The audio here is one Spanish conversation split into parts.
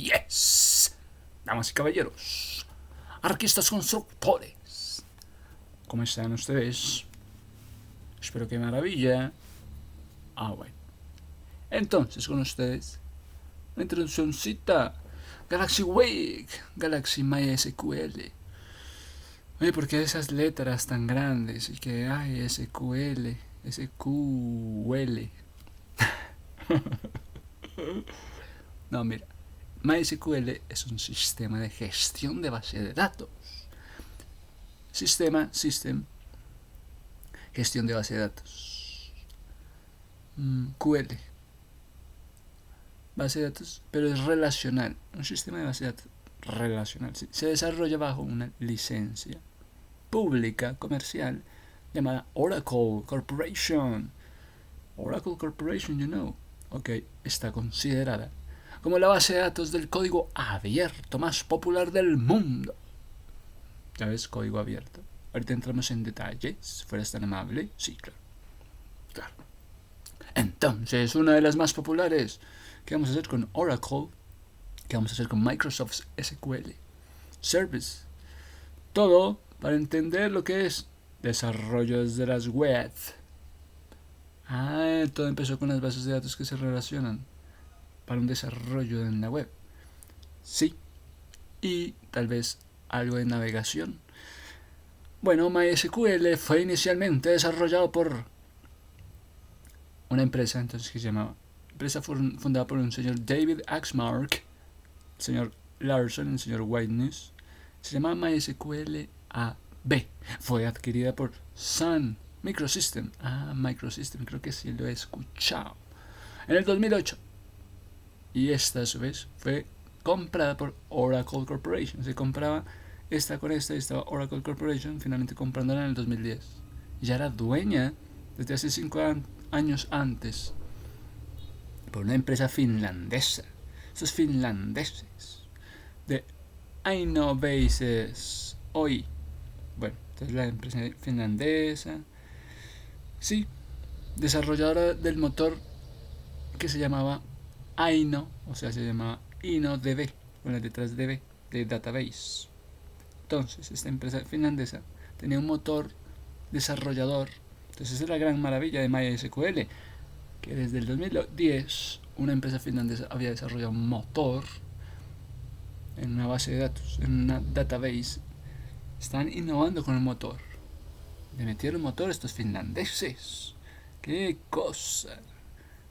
Yes. Damas y caballeros, arquistas constructores, ¿cómo están ustedes? Espero que maravilla. Bueno. Entonces, con ustedes, una introduccióncita. Galaxy Wake, Galaxy MySQL. Oye, ¿por qué esas letras tan grandes? Y que hay SQL, SQL. No, mira. MySQL es un sistema de gestión de base de datos. System, gestión de base de datos. QL, base de datos, pero es relacional. Un sistema de base de datos relacional. ¿Sí? Se desarrolla bajo una licencia pública comercial llamada Oracle Corporation. Oracle Corporation, you know. Ok, está considerada como la base de datos del código abierto más popular del mundo. ¿Ya ves? Código abierto. Ahorita entramos en detalles. ¿Fueras tan amable? Sí, claro. Claro. Entonces, una de las más populares. ¿Qué vamos a hacer con Oracle? ¿Qué vamos a hacer con Microsoft SQL Service? Todo para entender lo que es desarrollo desde las web. Todo empezó con las bases de datos que se relacionan para un desarrollo en la web. Sí. Y tal vez algo de navegación. Bueno, MySQL fue inicialmente desarrollado por una empresa entonces que se llamaba empresa fundada por un señor David Axmark, el señor Larson, el señor Whiteness. Se llamaba MySQL AB. Fue adquirida por Sun Microsystem. Microsystem, creo que sí lo he escuchado. En el 2008. Y esta a su vez fue comprada por Oracle Corporation. Se compraba esta con esta y estaba Oracle Corporation finalmente comprándola en el 2010. Y ya era dueña desde hace 5 años antes por una empresa finlandesa. Esos finlandeses de Aino Bases hoy. Bueno, entonces la empresa finlandesa, sí, desarrolladora del motor que se llamaba Aino, o sea, se llamaba InnoDB, con las letras DB, de database. Entonces, esta empresa finlandesa tenía un motor desarrollador. Entonces, esa es la gran maravilla de MySQL, que desde el 2010 una empresa finlandesa había desarrollado un motor en una base de datos, en una database. Están innovando con el motor. Le metieron motor estos finlandeses. ¡Qué cosa!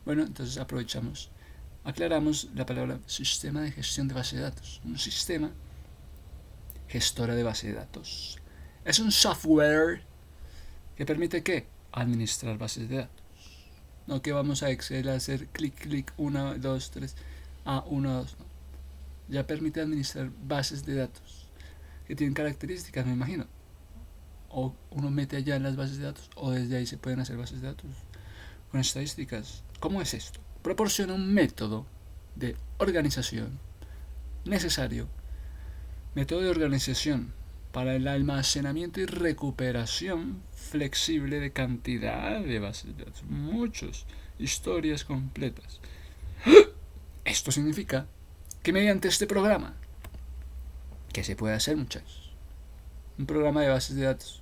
Bueno, entonces aprovechamos. Aclaramos la palabra sistema de gestión de base de datos. Un sistema gestora de base de datos. Es un software que permite ¿qué? Administrar bases de datos. No que vamos a Excel a hacer clic, 1, 2, 3, 1, 2. Ya permite administrar bases de datos que tienen características, me imagino. O uno mete allá en las bases de datos, o desde ahí se pueden hacer bases de datos con estadísticas. ¿Cómo es esto? Proporciona un método de organización necesario, método de organización para el almacenamiento y recuperación flexible de cantidad de bases de datos, muchas historias completas. Esto significa que mediante este programa, ¿qué se puede hacer, muchachos? Un programa de bases de datos,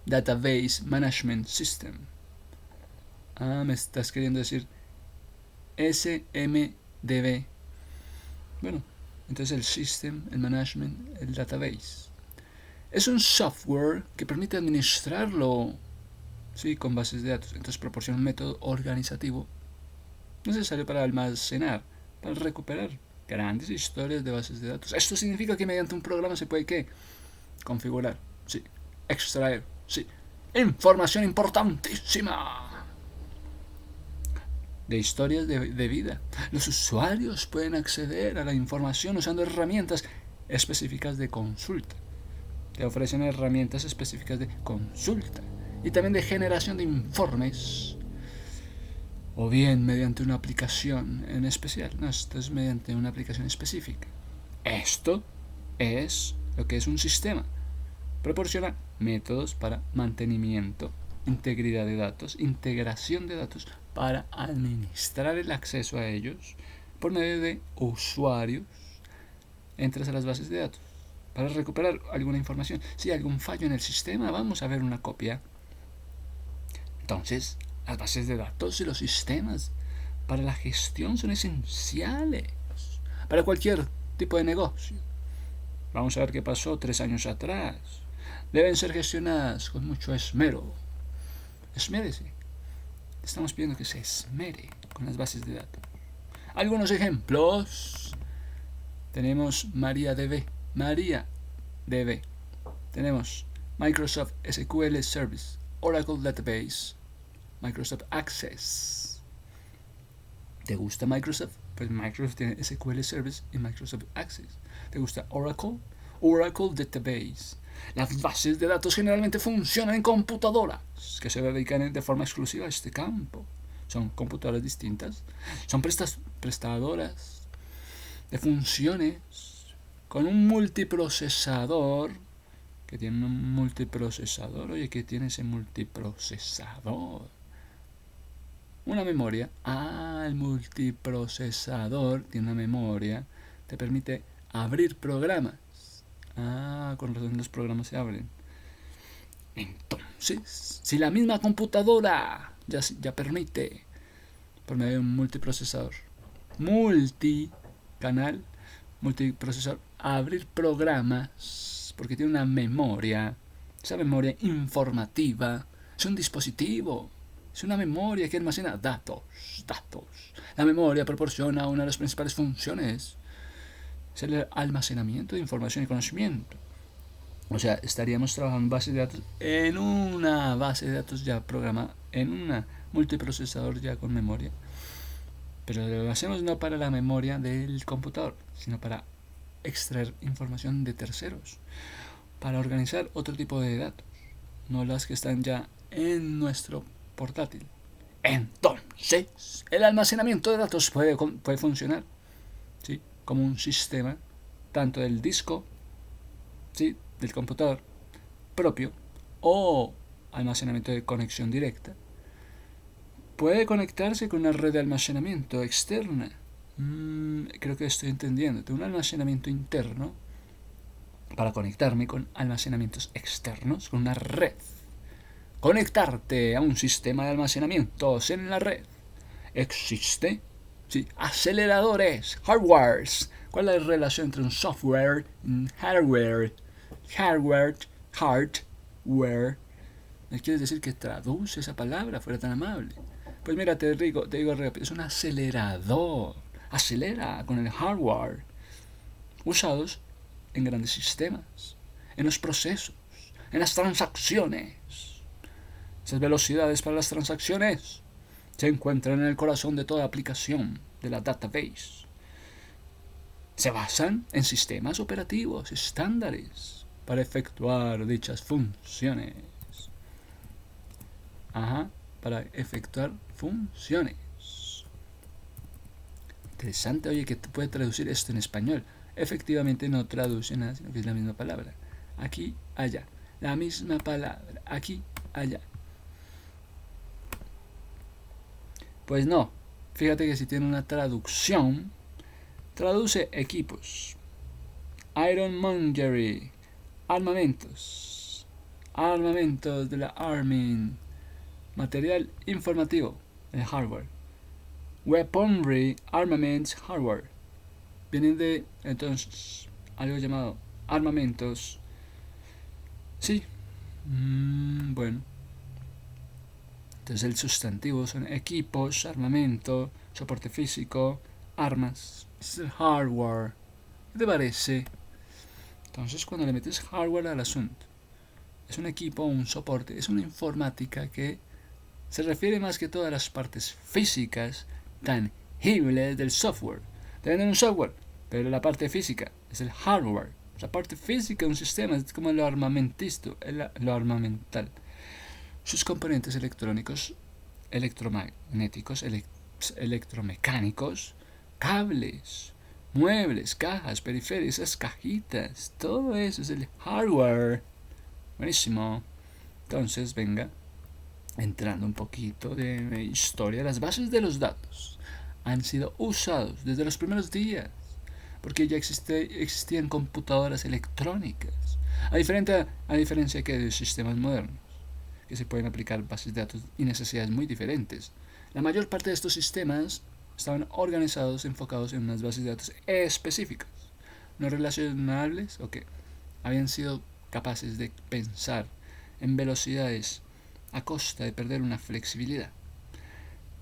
Database Management System. Me estás queriendo decir SMDB. Bueno, entonces el System, el Management, el Database. Es un software que permite administrarlo, sí, con bases de datos. Entonces proporciona un método organizativo necesario para almacenar, para recuperar grandes historias de bases de datos. Esto significa que mediante un programa se puede ¿qué? Configurar, sí, extraer, sí, información importantísima de historias de vida. Los usuarios pueden acceder a la información usando herramientas específicas de consulta. Te ofrecen herramientas específicas de consulta y también de generación de informes, o bien mediante una aplicación en especial. No, esto es mediante una aplicación específica. Esto es lo que es un sistema. Proporciona métodos para mantenimiento, integridad de datos, integración de datos, para administrar el acceso a ellos, por medio de usuarios entras a las bases de datos para recuperar alguna información. Si hay algún fallo en el sistema, vamos a ver una copia. Entonces, las bases de datos y los sistemas para la gestión son esenciales para cualquier tipo de negocio. Vamos a ver qué pasó 3 años atrás. Deben ser gestionadas con mucho esmero. Esmérese. Estamos pidiendo que se esmere con las bases de datos. Algunos ejemplos. Tenemos MariaDB. MariaDB. Tenemos Microsoft SQL Service, Oracle Database, Microsoft Access. ¿Te gusta Microsoft? Pues Microsoft tiene SQL Service y Microsoft Access. ¿Te gusta Oracle? Oracle Database. Las bases de datos generalmente funcionan en computadoras que se dedican de forma exclusiva a este campo. Son computadoras distintas. Son prestadoras de funciones con un multiprocesador. Que tiene un multiprocesador. Oye, ¿qué tiene ese multiprocesador? Una memoria. El multiprocesador tiene una memoria. Te permite abrir programas. Con razón los programas se abren. Entonces, si la misma computadora ya permite, por medio de un multiprocesador, multicanal, multiprocesador, abrir programas, porque tiene una memoria, esa memoria informativa, es un dispositivo, es una memoria que almacena datos. La memoria proporciona una de las principales funciones, es el almacenamiento de información y conocimiento. O sea, estaríamos trabajando en base de datos, en una base de datos ya programada, en un multiprocesador ya con memoria. Pero lo hacemos no para la memoria del computador, sino para extraer información de terceros, para organizar otro tipo de datos, no las que están ya en nuestro portátil. Entonces, el almacenamiento de datos puede funcionar, ¿sí?, como un sistema, tanto del disco, ¿sí?, del computador propio, o almacenamiento de conexión directa. Puede conectarse con una red de almacenamiento externa. Creo que estoy entendiendo. Tengo un almacenamiento interno para conectarme con almacenamientos externos, con una red. Conectarte a un sistema de almacenamientos en la red. Existe, sí, aceleradores, hardwares. ¿Cuál es la relación entre un software y un hardware? Hardware. ¿Me quieres decir que traduce esa palabra? Fuera tan amable. Pues mira, te digo rápido, es un acelerador. Acelera con el hardware. Usados en grandes sistemas, en los procesos, en las transacciones. Esas velocidades para las transacciones se encuentran en el corazón de toda aplicación de la database. Se basan en sistemas operativos estándares para efectuar dichas funciones. Para efectuar funciones. Interesante, oye, que puede traducir esto en español. Efectivamente no traduce nada, sino que es la misma palabra. Aquí, allá. La misma palabra. Aquí, allá. Pues no. Fíjate que si tiene una traducción, traduce equipos. Ironmongery. Armamentos. Armamentos de la Army. Material informativo. El hardware. Weaponry, armaments, hardware. Vienen de, entonces, algo llamado armamentos. Sí. Bueno. Entonces el sustantivo son equipos, armamento, soporte físico, armas. Es el hardware. ¿Qué te parece? Entonces cuando le metes hardware al asunto, es un equipo, un soporte, es una informática que se refiere más que todo a las partes físicas tangibles del software. Te venden un software, pero la parte física es el hardware. La parte física de un sistema es como lo armamental. Sus componentes electrónicos, electromagnéticos, electromecánicos, cables, muebles, cajas, periféricos, esas cajitas, todo eso es el hardware. Buenísimo. Entonces, venga, entrando un poquito de historia, las bases de los datos. han sido usados desde los primeros días, porque ya existían computadoras electrónicas, a diferencia que de sistemas modernos, que se pueden aplicar bases de datos y necesidades muy diferentes. La mayor parte de estos sistemas estaban organizados, enfocados en unas bases de datos específicas, no relacionables, o que habían sido capaces de pensar en velocidades a costa de perder una flexibilidad.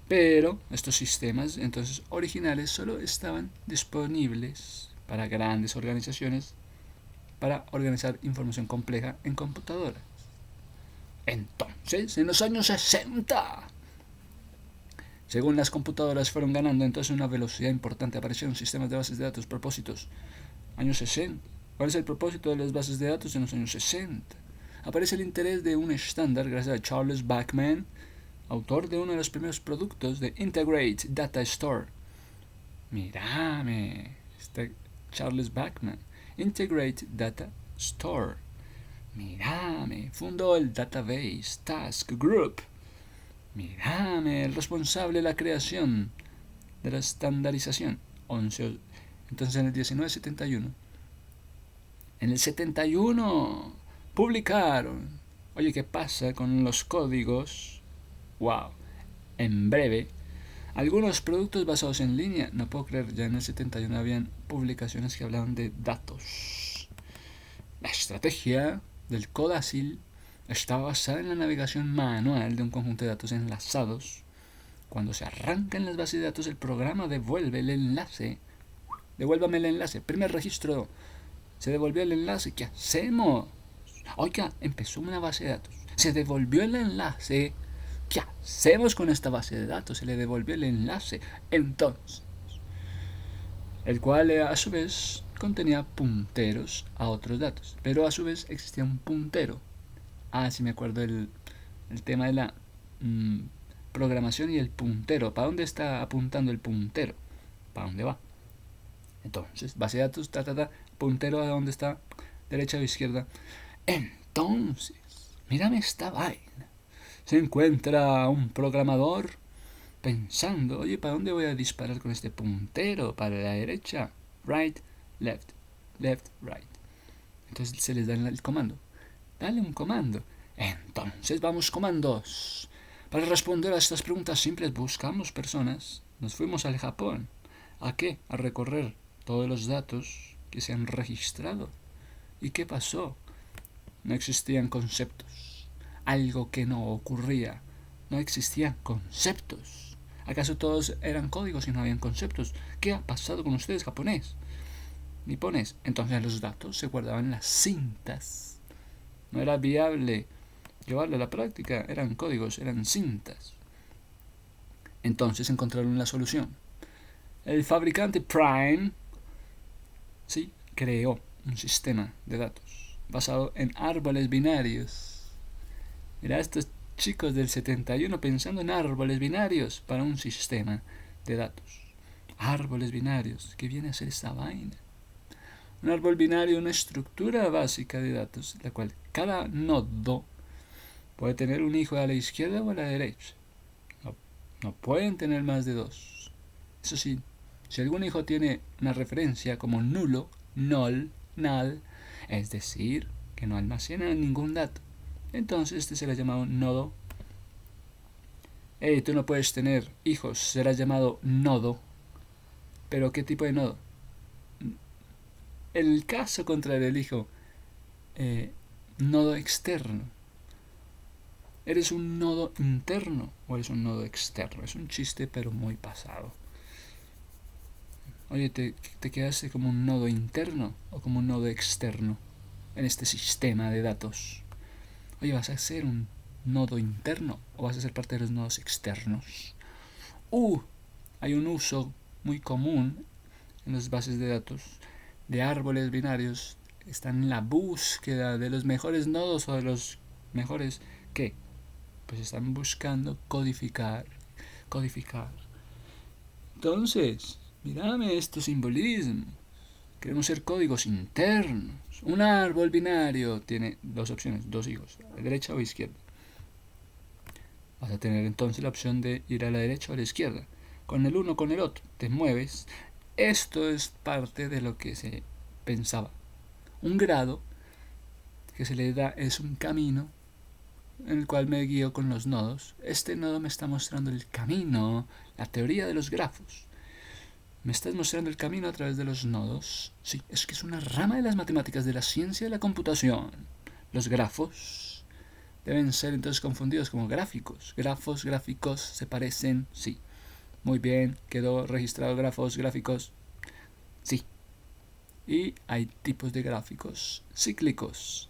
Pero estos sistemas entonces originales solo estaban disponibles para grandes organizaciones para organizar información compleja en computadoras. Entonces, en los años 60, según las computadoras fueron ganando entonces una velocidad importante, aparecieron sistemas de bases de datos, propósitos. Años 60. ¿Cuál es el propósito de las bases de datos en los años 60? Aparece el interés de un estándar gracias a Charles Backman, autor de uno de los primeros productos de Integrate Data Store. Mírame, este Charles Backman, Integrate Data Store. Mírame, fundó el Database Task Group. Mírame, el responsable de la creación de la estandarización. Entonces en el 1971. En el 71 publicaron. Oye, ¿qué pasa con los códigos? Wow. En breve, algunos productos basados en línea. No puedo creer, ya en el 71 habían publicaciones que hablaban de datos. La estrategia del Codacil estaba basada en la navegación manual de un conjunto de datos enlazados. Cuando se arrancan las bases de datos, el programa devuelve el enlace. Devuélvame el enlace. Primer registro. Se devolvió el enlace. ¿Qué hacemos? Oiga, empezó una base de datos. Se devolvió el enlace. ¿Qué hacemos con esta base de datos? Se le devolvió el enlace. Entonces, el cual a su vez contenía punteros a otros datos. Pero a su vez existía un puntero. Sí me acuerdo el tema de la programación y el puntero. ¿Para dónde está apuntando el puntero? ¿Para dónde va? Entonces, base de datos, puntero a dónde está, derecha o izquierda. Entonces, mírame esta vaina. Se encuentra un programador pensando, oye, ¿para dónde voy a disparar con este puntero? ¿Para la derecha? Right, left, left, right. Entonces se les da el comando. Dale un comando. Entonces vamos comandos. Para responder a estas preguntas simples buscamos personas. Nos fuimos al Japón. ¿A qué? A recorrer todos los datos que se han registrado. ¿Y qué pasó? No existían conceptos. Algo que no ocurría. No existían conceptos. ¿Acaso todos eran códigos y no habían conceptos? ¿Qué ha pasado con ustedes, japonés? Nipones. Entonces los datos se guardaban en las cintas. No era viable llevarlo a la práctica. Eran códigos, eran cintas. Entonces encontraron la solución. El fabricante Prime creó un sistema de datos basado en árboles binarios. Mira, estos chicos del 71 pensando en árboles binarios para un sistema de datos. Árboles binarios, ¿qué viene a ser esta vaina? Un árbol binario es una estructura básica de datos, la cual cada nodo puede tener un hijo a la izquierda o a la derecha. No pueden tener más de dos. Eso sí, si algún hijo tiene una referencia como nulo, null, es decir, que no almacena ningún dato, entonces este será llamado nodo. Tú no puedes tener hijos, será llamado nodo. ¿Pero qué tipo de nodo? El caso contrario del hijo, nodo externo. ¿Eres un nodo interno o eres un nodo externo? Es un chiste pero muy pasado. Oye, ¿te quedaste como un nodo interno o como un nodo externo en este sistema de datos? Oye, ¿vas a ser un nodo interno o vas a ser parte de los nodos externos? Hay un uso muy común en las bases de datos de árboles binarios. Están en la búsqueda de los mejores nodos o de los mejores ¿qué? Pues están buscando codificar. Entonces, mírame estos simbolismos. Queremos ser códigos internos. Un árbol binario tiene dos opciones, dos hijos, a la derecha o izquierda. Vas a tener entonces la opción de ir a la derecha o a la izquierda. con el uno, con el otro, te mueves. Esto es parte de lo que se pensaba. Un grado que se le da es un camino en el cual me guío con los nodos. Este nodo me está mostrando el camino, la teoría de los grafos. ¿Me estás mostrando el camino a través de los nodos? Sí, es que es una rama de las matemáticas, de la ciencia de la computación. Los grafos deben ser entonces confundidos como gráficos. Grafos, gráficos, ¿se parecen? Sí. Muy bien, quedó registrado grafos, gráficos. Sí. Y hay tipos de gráficos cíclicos.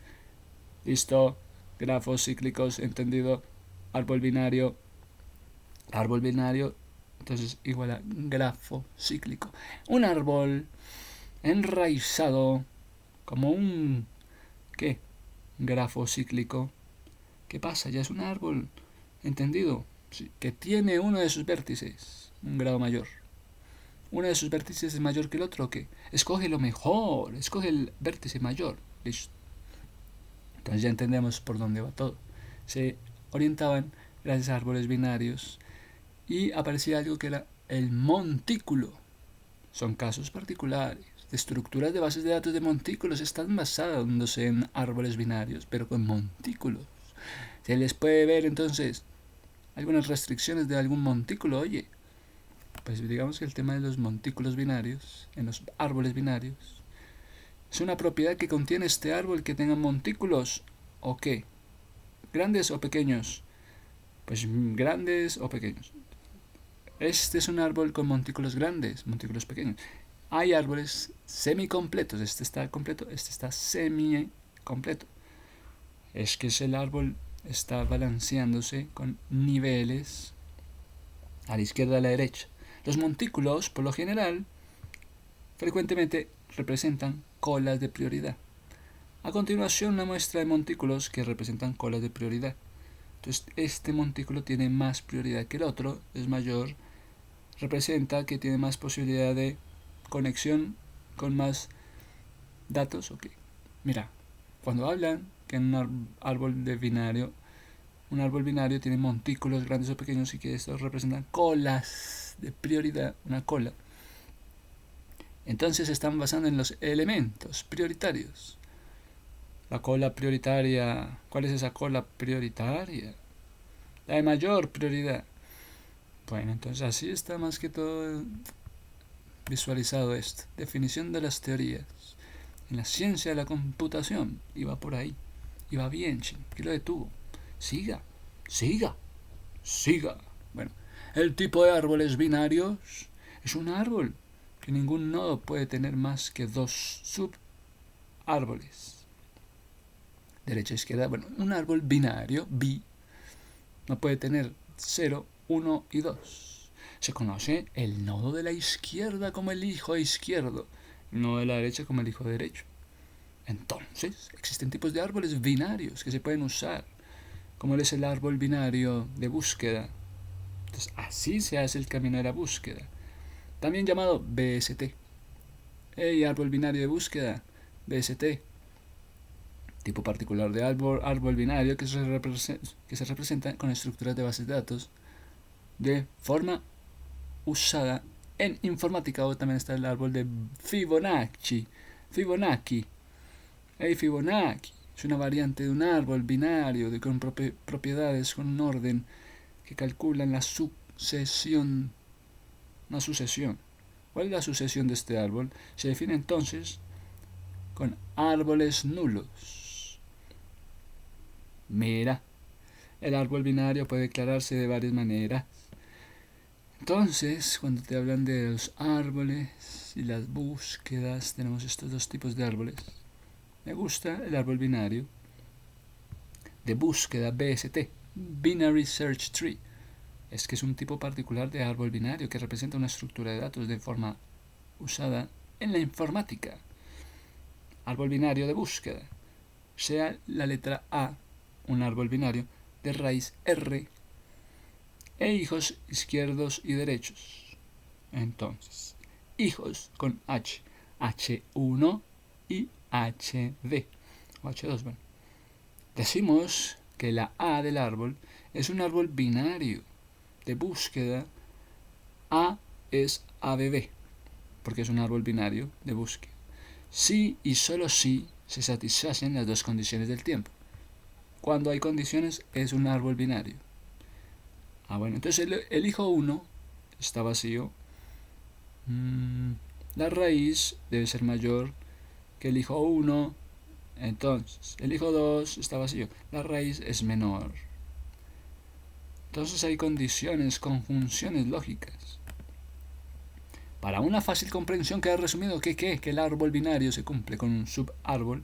Listo. Grafos cíclicos, entendido. Árbol binario. Árbol binario, entonces igual a grafo cíclico. Un árbol enraizado como un... ¿qué? Grafo cíclico. ¿Qué pasa? Ya es un árbol, entendido, sí, que tiene uno de sus vértices, un grado mayor. Uno de sus vértices es mayor que el otro, ¿qué? Escoge lo mejor, escoge el vértice mayor. Listo. Entonces ya entendemos por dónde va todo. Se orientaban gracias a árboles binarios y aparecía algo que era el montículo. Son casos particulares de estructuras de bases de datos de montículos. Están basándose en árboles binarios, pero con montículos. Se les puede ver entonces algunas restricciones de algún montículo. Oye, pues digamos que el tema de los montículos binarios, en los árboles binarios, es una propiedad que contiene este árbol que tenga montículos. ¿O qué? ¿Grandes o pequeños? Pues grandes o pequeños. Este es un árbol con montículos grandes, montículos pequeños. Hay árboles semicompletos. Este está completo, este está semi-completo. Es que el árbol está balanceándose con niveles a la izquierda y a la derecha. Los montículos, por lo general, frecuentemente representan colas de prioridad. A continuación, una muestra de montículos que representan colas de prioridad. Entonces, este montículo tiene más prioridad que el otro, es mayor, representa que tiene más posibilidad de conexión con más datos. Okay. Mira, cuando hablan que en un árbol binario tiene montículos grandes o pequeños y que estos representan colas de prioridad, una cola, entonces se están basando en los elementos prioritarios. La cola prioritaria, ¿cuál es esa cola prioritaria? La de mayor prioridad. Bueno, entonces así está más que todo visualizado esto. Definición de las teorías. En la ciencia de la computación. Iba por ahí. Iba bien, ching. ¿Qué lo detuvo? Siga. Siga. Siga. Bueno, el tipo de árboles binarios es un árbol que ningún nodo puede tener más que dos subárboles. Derecha, izquierda. Bueno, un árbol binario, bi, no puede tener 0, 1 y 2. Se conoce el nodo de la izquierda como el hijo izquierdo, el nodo de la derecha como el hijo derecho. Entonces, existen tipos de árboles binarios que se pueden usar, como es el árbol binario de búsqueda. Entonces, así se hace el camino de la búsqueda, también llamado BST. Hey, árbol binario de búsqueda, BST. Tipo particular de árbol binario que se representa con estructuras de bases de datos de forma usada en informática. O también está el árbol de Fibonacci. Hey, Fibonacci es una variante de un árbol binario con propiedades con un orden que calculan la sucesión. Una sucesión. ¿Cuál es la sucesión de este árbol? Se define entonces con árboles nulos. Mira, el árbol binario puede declararse de varias maneras. Entonces, cuando te hablan de los árboles y las búsquedas, tenemos estos dos tipos de árboles. Me gusta el árbol binario de búsqueda, BST, Binary Search Tree. Es que es un tipo particular de árbol binario que representa una estructura de datos de forma usada en la informática. Árbol binario de búsqueda. Sea la letra A un árbol binario de raíz R e hijos izquierdos y derechos. Entonces, hijos con H, H1 y HD, o H2, bueno. Decimos que la A del árbol es un árbol binario de búsqueda A es ABB, porque es un árbol binario de búsqueda. Si y solo si se satisfacen las dos condiciones del tiempo. Cuando hay condiciones es un árbol binario. Bueno, entonces el hijo 1 está vacío. La raíz debe ser mayor que el hijo 1. Entonces, el hijo 2 está vacío. La raíz es menor. Entonces hay condiciones, conjunciones lógicas. Para una fácil comprensión queda resumido que el árbol binario se cumple con un subárbol.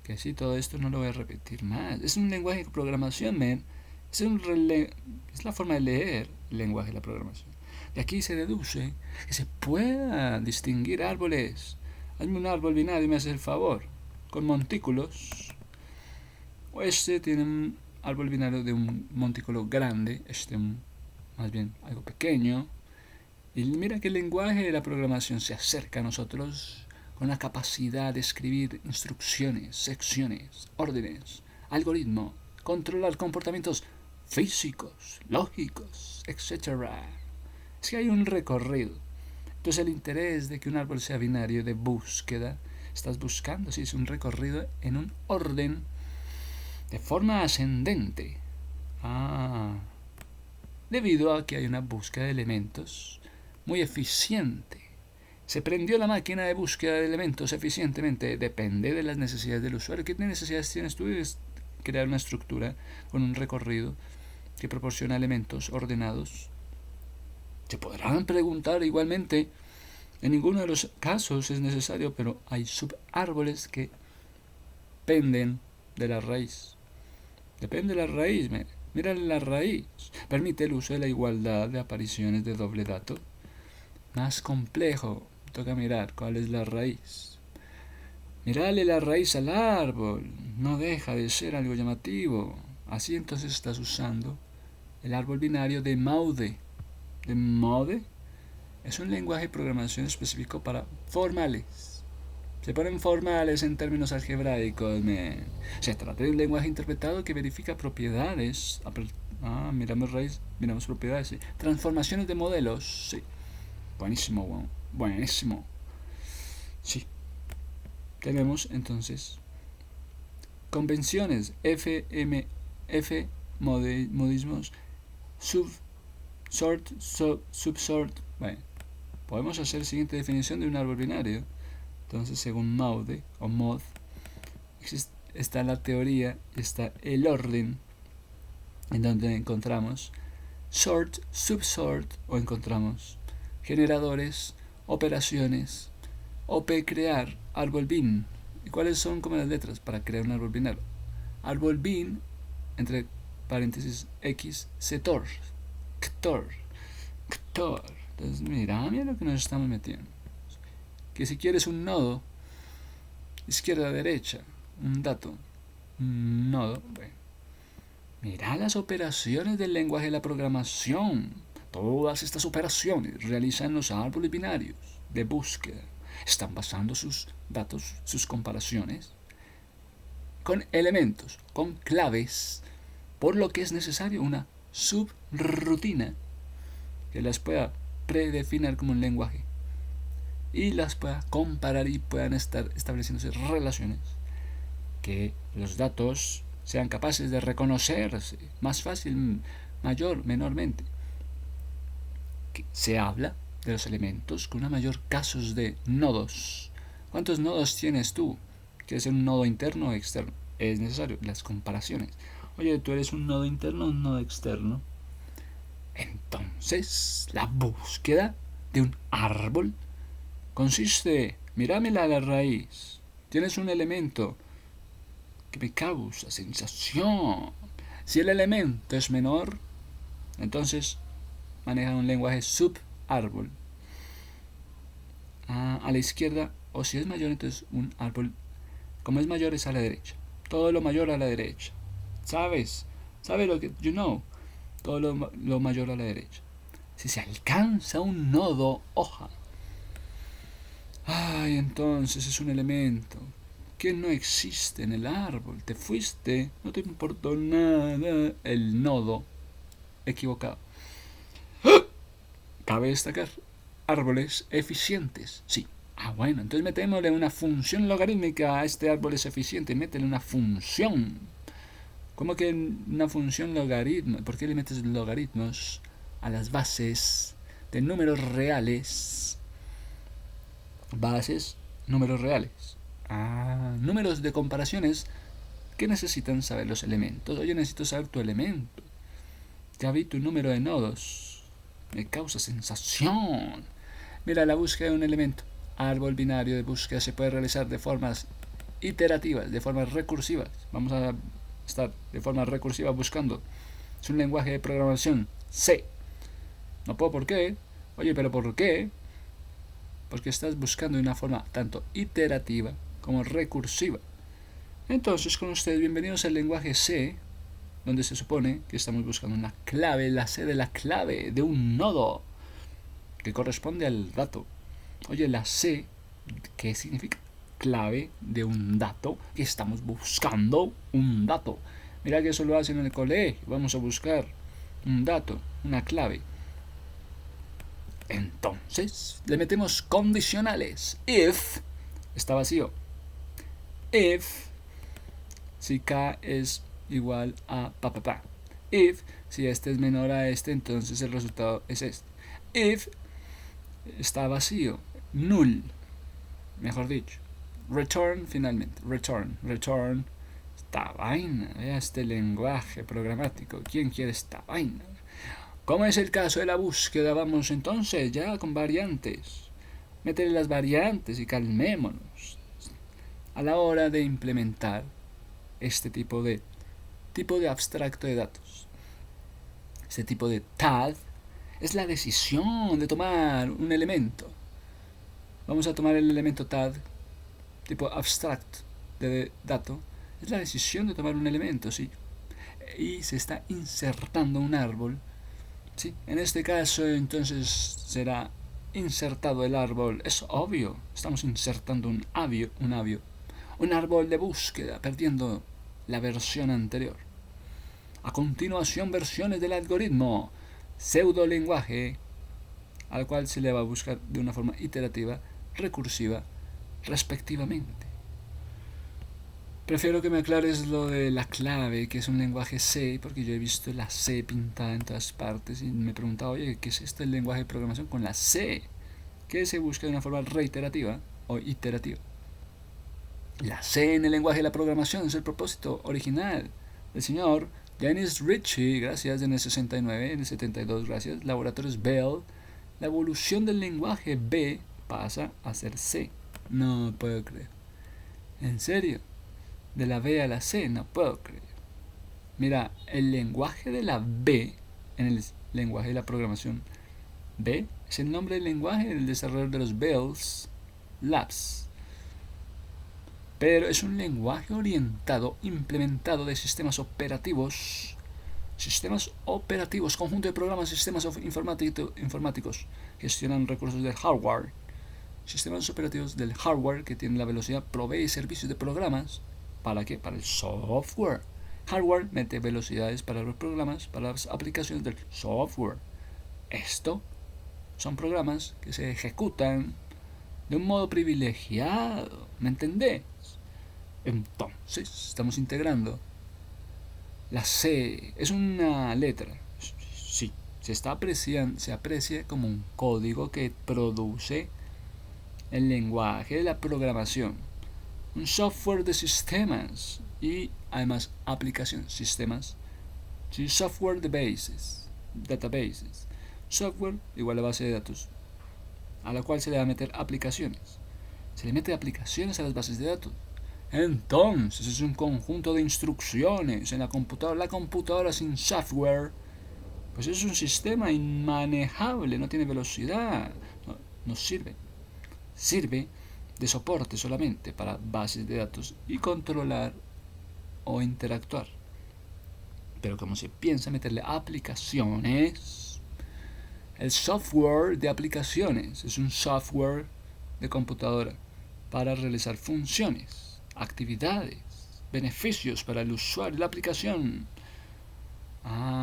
Que sí, todo esto no lo voy a repetir más. Es un lenguaje de programación, man. Es la forma de leer el lenguaje de la programación. De aquí se deduce que se pueda distinguir árboles. Hazme un árbol binario y me haces el favor. Con montículos. O tiene un árbol binario de un montículo grande. Más bien algo pequeño. Y mira que el lenguaje de la programación se acerca a nosotros con la capacidad de escribir instrucciones, secciones, órdenes, algoritmos, controlar comportamientos físicos, lógicos, etc. Es que hay un recorrido. Entonces el interés de que un árbol sea binario de búsqueda, estás buscando si es un recorrido en un orden de forma ascendente. Debido a que hay una búsqueda de elementos muy eficiente. Se prendió la máquina de búsqueda de elementos eficientemente. Depende de las necesidades del usuario. ¿Qué necesidades tienes tú? Es crear una estructura con un recorrido que proporciona elementos ordenados. Se podrán preguntar igualmente. En ninguno de los casos es necesario, pero hay subárboles que penden de la raíz. Depende de la raíz. Mira la raíz. Permite el uso de la igualdad de apariciones de doble dato. Más complejo. Toca mirar cuál es la raíz. Mirale la raíz al árbol. No deja de ser algo llamativo. Así entonces estás usando el árbol binario de Maude. ¿De Maude? Es un lenguaje de programación específico para formales. Se ponen formales en términos algebraicos. Se trata de un lenguaje interpretado que verifica propiedades. Miramos raíz, miramos propiedades. Sí. Transformaciones de modelos. Sí. Buenísimo, buenísimo. Sí. Tenemos entonces convenciones, modismos, subsort, subsort. Bueno, podemos hacer la siguiente definición de un árbol binario. Entonces, según Maude o Mod, está la teoría, está el orden, en donde encontramos sort, subsort, o encontramos generadores, operaciones, crear, árbol bin. ¿Y cuáles son como las letras para crear un árbol binario? Árbol bin, entre paréntesis, X, setor, ktor. Entonces, mira lo que nos estamos metiendo. Que si quieres un nodo, izquierda-derecha, un dato, un nodo, bueno. Mira las operaciones del lenguaje de la programación. Todas estas operaciones realizan los árboles binarios de búsqueda. Están basando sus datos, sus comparaciones, con elementos, con claves, por lo que es necesario una subrutina que las pueda predefinir como un lenguaje y las pueda comparar y puedan estar estableciéndose relaciones, que los datos sean capaces de reconocerse más fácil, mayor, menormente. Que se habla de los elementos con una mayor casos de nodos. ¿Cuántos nodos tienes tú? ¿Quieres ser un nodo interno o externo? Es necesario las comparaciones. Oye, ¿tú eres un nodo interno o un nodo externo? Entonces, la búsqueda de un árbol consiste, mirámela a la raíz. Tienes un elemento que me causa sensación. Si el elemento es menor, entonces maneja un lenguaje subárbol. A la izquierda, o si es mayor, entonces un árbol, como es mayor, es a la derecha. Todo lo mayor a la derecha. ¿Sabes? ¿Sabes lo que you know? Todo lo mayor a la derecha. Si se alcanza un nodo hoja, entonces es un elemento que no existe en el árbol. Te fuiste, no te importó nada. El nodo equivocado. cabe destacar, árboles eficientes. Sí. Bueno, entonces metémosle una función logarítmica a este árbol es eficiente. Métele una función. ¿Cómo que una función logaritmo? ¿Por qué le metes logaritmos a las bases de números reales? Bases, números reales. Números de comparaciones que necesitan saber los elementos. Oye, necesito saber tu elemento. Ya vi tu número de nodos. Me causa sensación. Mira, la búsqueda de un elemento. Árbol binario de búsqueda se puede realizar de formas iterativas, de formas recursivas. Vamos a estar de forma recursiva buscando. Es un lenguaje de programación C. No puedo por qué. Oye, pero ¿por qué? Porque estás buscando de una forma tanto iterativa como recursiva. Entonces, con ustedes, bienvenidos al lenguaje C, donde se supone que estamos buscando una clave, la C de la clave de un nodo que corresponde al dato. Oye, la C, ¿qué significa? Clave de un dato, que estamos buscando un dato. Mira que eso lo hacen en el colegio. Vamos a buscar un dato, una clave. Entonces, le metemos condicionales. If está vacío. If, si K es igual a pa. If, si este es menor a este, entonces el resultado es este. If está vacío. Null, mejor dicho. Return, finalmente. Return. Esta vaina, vea este lenguaje programático. ¿Quién quiere esta vaina? Como es el caso de la búsqueda, vamos entonces ya con variantes. Métele las variantes y calmémonos. A la hora de implementar este tipo de abstracto de datos. Este tipo de TAD es la decisión de tomar un elemento. Vamos a tomar el elemento TAD, tipo abstract de dato. Es la decisión de tomar un elemento, sí. Y se está insertando un árbol. Sí, en este caso entonces será insertado el árbol. Es obvio, estamos insertando un árbol de búsqueda, perdiendo la versión anterior. A continuación, versiones del algoritmo pseudo lenguaje, al cual se le va a buscar de una forma iterativa, recursiva, respectivamente. Prefiero que me aclares lo de la clave, que es un lenguaje C, porque yo he visto la C pintada en todas partes y me he preguntado, oye, ¿qué es este lenguaje de programación con la C? Que se busca de una forma reiterativa o iterativa. La C en el lenguaje de la programación es el propósito original del señor Dennis Ritchie, gracias, en el 69, en el 72, gracias, Laboratorios Bell. La evolución del lenguaje B pasa a ser C. No puedo creer. ¿En serio? De la B a la C, no puedo creer. Mira, el lenguaje de la B, en el lenguaje de la programación, B es el nombre del lenguaje del desarrollador de los Bell Labs. Pero es un lenguaje orientado, implementado de sistemas operativos, conjunto de programas, sistemas informáticos, gestionan recursos del hardware, sistemas operativos del hardware que tienen la velocidad, provee servicios de programas. ¿Para qué? Para el software. Hardware mete velocidades para los programas, para las aplicaciones del software. Esto son programas que se ejecutan de un modo privilegiado. ¿Me entendés? Entonces, estamos integrando. La C es una letra. Sí, se aprecia como un código que produce el lenguaje de la programación. Un software de sistemas y además aplicaciones, sistemas, sí, software de databases, software igual a base de datos, a la cual se le va a meter aplicaciones, se le mete aplicaciones a las bases de datos. Entonces es un conjunto de instrucciones en la computadora sin software, pues es un sistema inmanejable, no tiene velocidad, no sirve de soporte solamente para bases de datos y controlar o interactuar. Pero como se piensa meterle aplicaciones, el software de aplicaciones es un software de computadora para realizar funciones, actividades, beneficios para el usuario de la aplicación.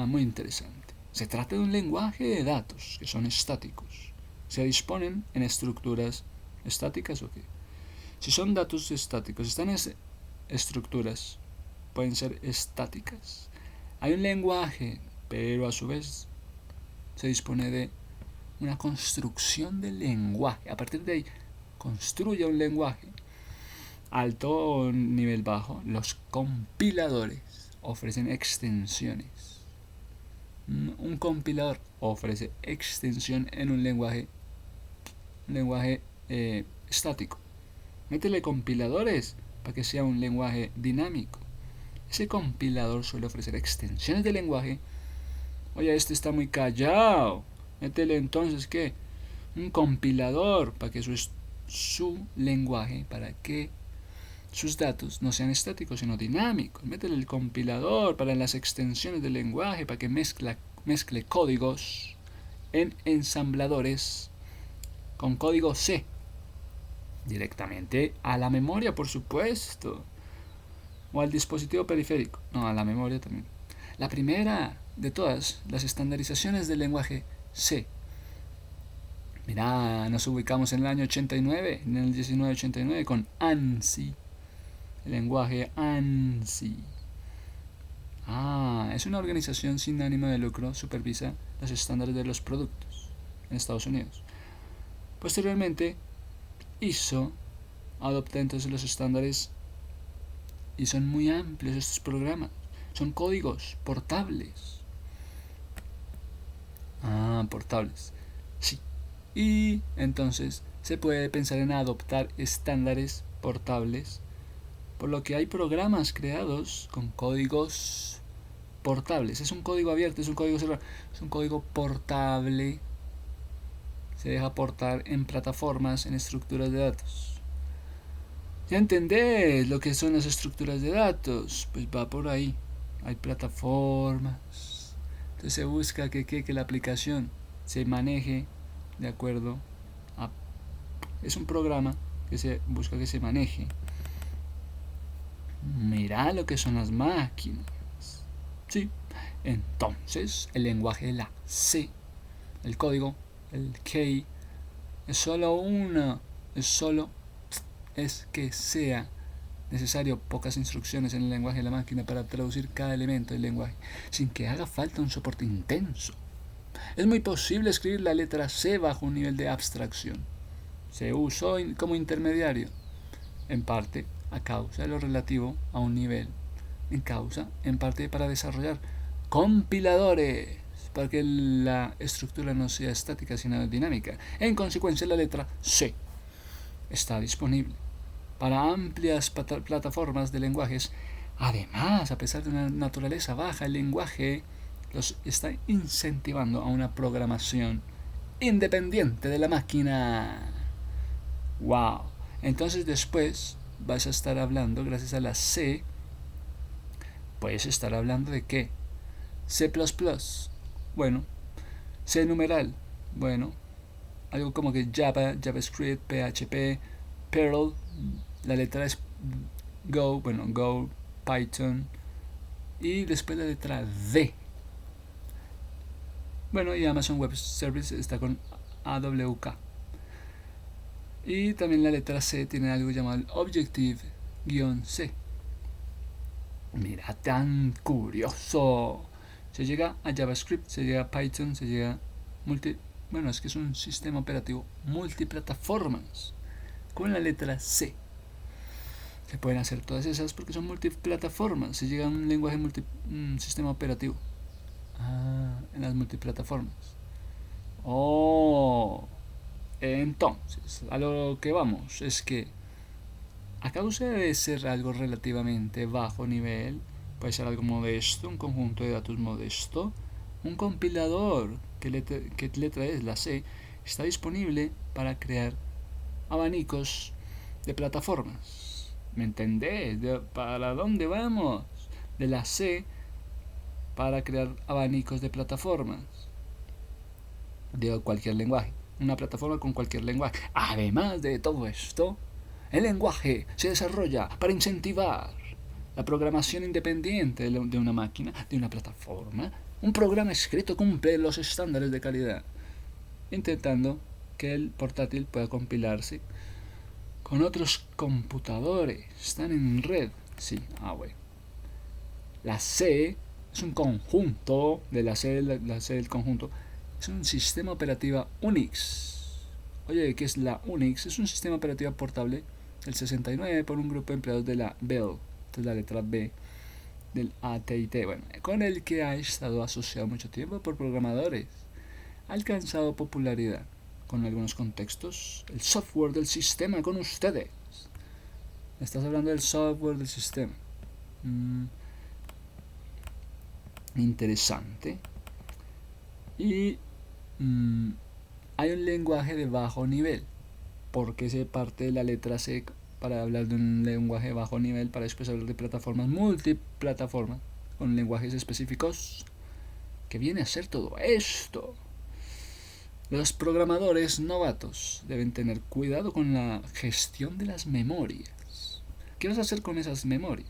Muy interesante. Se trata de un lenguaje de datos que son estáticos. Se disponen en estructuras estáticas o qué. Si son datos estáticos, están en estructuras, pueden ser estáticas. Hay un lenguaje, pero a su vez se dispone de una construcción del lenguaje. A partir de ahí, construye un lenguaje. Alto o nivel bajo, los compiladores ofrecen extensiones. Un compilador ofrece extensión en un lenguaje estático. Métele compiladores para que sea un lenguaje dinámico. Ese compilador suele ofrecer extensiones de lenguaje. Oye, este está muy callado. Métele entonces, ¿qué? Un compilador para que su lenguaje, para que sus datos no sean estáticos sino dinámicos. Métele el compilador para las extensiones del lenguaje, para que mezcle códigos en ensambladores con código C directamente a la memoria, por supuesto, o al dispositivo periférico. No, a la memoria también. La primera de todas, las estandarizaciones del lenguaje C. Mirá, nos ubicamos en el año 89, en el 1989, con ANSI. El lenguaje ANSI. Es una organización sin ánimo de lucro, supervisa los estándares de los productos en Estados Unidos. Posteriormente, ISO adopta entonces los estándares y son muy amplios estos programas. Son códigos portables. Portables. Sí. Y entonces se puede pensar en adoptar estándares portables, por lo que hay programas creados con códigos portables. Es un código abierto, es un código cerrado, es un código portable. Se deja portar en plataformas, en estructuras de datos. Ya entendés lo que son las estructuras de datos, pues va por ahí. Hay plataformas. Entonces se busca que la aplicación se maneje de acuerdo a... Es un programa que se busca que se maneje. Mirá lo que son las máquinas. Sí. Entonces, el lenguaje de la C, el código, el key, es que sea necesario pocas instrucciones en el lenguaje de la máquina para traducir cada elemento del lenguaje, sin que haga falta un soporte intenso. Es muy posible escribir la letra C bajo un nivel de abstracción. Se usó como intermediario, en parte a causa de lo relativo a un nivel, en parte para desarrollar compiladores, para que la estructura no sea estática sino dinámica. En consecuencia, la letra C está disponible para amplias plataformas de lenguajes. Además, a pesar de una naturaleza baja, el lenguaje los está incentivando a una programación independiente de la máquina. ¡Wow! Entonces después vas a estar hablando, gracias a la C, puedes estar hablando de ¿qué? C++, bueno, C numeral, bueno, algo como que Java, JavaScript, PHP, Perl, la letra es Go, Python, y después la letra D. Bueno, y Amazon Web Services está con AWK. Y también la letra C tiene algo llamado Objective-C. Mira, tan curioso. Se llega a JavaScript, se llega a Python, se llega es que es un sistema operativo multiplataformas con la letra C. Se pueden hacer todas esas porque son multiplataformas. Se llega a un lenguaje un sistema operativo en las multiplataformas. Entonces, a lo que vamos es que a causa de ser algo relativamente bajo nivel, puede ser algo modesto, un conjunto de datos modesto, un compilador que letra es la C, está disponible para crear abanicos de plataformas. ¿Me entendés? ¿Para dónde vamos? De la C para crear abanicos de plataformas de cualquier lenguaje. Una plataforma con cualquier lenguaje. Además de todo esto, el lenguaje se desarrolla para incentivar la programación independiente de una máquina, de una plataforma, Un programa escrito cumple los estándares de calidad, intentando que el portátil pueda compilarse con otros computadores. Están en red. Sí, bueno. La C es un conjunto de la C del conjunto. Es un sistema operativo Unix. Oye, ¿qué es la Unix? Es un sistema operativo portable del 69 por un grupo de empleados de la Bell. Esta es la letra B del AT&T, bueno, con el que ha estado asociado mucho tiempo por programadores. Ha alcanzado popularidad con algunos contextos. El software del sistema con ustedes. Estás hablando del software del sistema. Interesante. Y hay un lenguaje de bajo nivel. Porque se parte de la letra C para hablar de un lenguaje de bajo nivel, para después hablar de plataformas multiplataformas con lenguajes específicos? ¿Qué viene a ser todo esto? Los programadores novatos deben tener cuidado con la gestión de las memorias. ¿Qué vas a hacer con esas memorias?